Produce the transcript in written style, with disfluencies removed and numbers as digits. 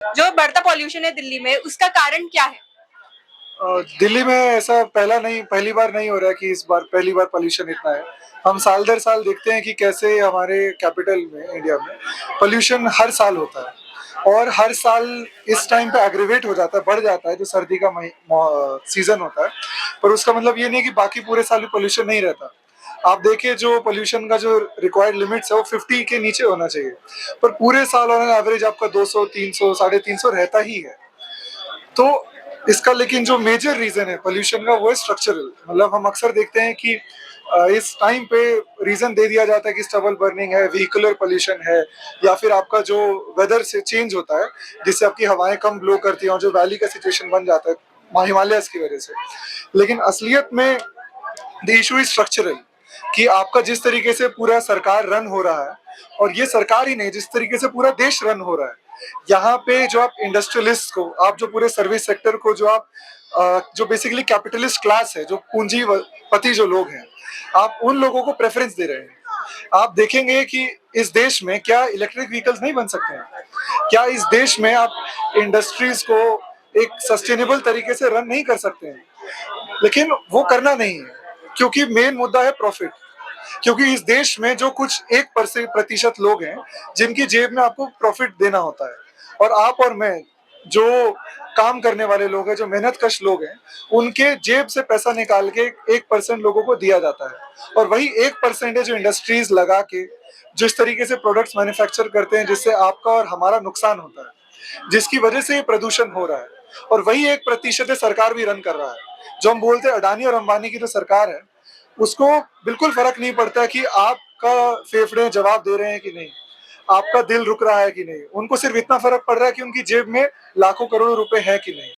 जो बढ़ता पॉल्यूशन है दिल्ली में, उसका कारण क्या है? दिल्ली में ऐसा पहली बार नहीं हो रहा है कि इस बार पहली बार पोल्यूशन इतना है। हम साल दर साल देखते हैं कि कैसे हमारे कैपिटल में इंडिया में पोल्यूशन हर साल होता है और हर साल इस टाइम पे एग्रीवेट हो जाता है, बढ़ जाता है जो सर्दी का सीजन होता है। पर उसका मतलब ये नहीं कि बाकी पूरे साल पोल्यूशन नहीं रहता। आप देखिए जो पोल्यूशन का जो रिक्वायर्ड लिमिट्स है वो 50 के नीचे होना चाहिए, पर पूरे साल ऑन एवरेज आपका 200, 300, 350 रहता ही है। तो इसका लेकिन जो मेजर रीजन है पोल्यूशन का वो है स्ट्रक्चरल। मतलब हम अक्सर देखते हैं कि इस टाइम पे रीजन दे दिया जाता है कि स्टबल बर्निंग है, व्हीकुलर पोल्यूशन है, या फिर आपका जो वेदर से चेंज होता है जिससे आपकी हवाएं कम ब्लो करती हैं और जो वैली का सिचुएशन बन जाता है हिमालयस की वजह से। लेकिन असलियत में द इशू इज स्ट्रक्चरल, कि आपका जिस तरीके से पूरा सरकार रन हो रहा है, और ये सरकार ही नहीं जिस तरीके से पूरा देश रन हो रहा है, यहाँ पे जो आप इंडस्ट्रियलिस्ट को, आप जो पूरे सर्विस सेक्टर को, जो आप जो बेसिकली कैपिटलिस्ट क्लास है, जो पूंजीपति जो लोग हैं, आप उन लोगों को प्रेफरेंस दे रहे हैं। आप देखेंगे कि इस देश में क्या इलेक्ट्रिक व्हीकल्स नहीं बन सकते हैं? क्या इस देश में आप इंडस्ट्रीज को एक सस्टेनेबल तरीके से रन नहीं कर सकते हैं? लेकिन वो करना नहीं है, क्योंकि मेन मुद्दा है प्रॉफिट। क्योंकि इस देश में जो कुछ 1% लोग हैं जिनकी जेब में आपको प्रॉफिट देना होता है, और आप और मैं जो काम करने वाले लोग हैं, जो मेहनत कश लोग हैं, उनके जेब से पैसा निकाल के 1% लोगों को दिया जाता है। और वही 1% है जो इंडस्ट्रीज लगा के जिस तरीके से प्रोडक्ट्स मैन्युफैक्चर करते हैं जिससे आपका और हमारा नुकसान होता है, जिसकी वजह से ये प्रदूषण हो रहा है। और वही 1% है सरकार भी रन कर रहा है। जो हम बोलते हैं अडानी और अंबानी की जो सरकार है, उसको बिल्कुल फर्क नहीं पड़ता कि आपका फेफड़े जवाब दे रहे हैं कि नहीं, आपका दिल रुक रहा है कि नहीं। उनको सिर्फ इतना फर्क पड़ रहा है कि उनकी जेब में लाखों करोड़ों रुपए है कि नहीं।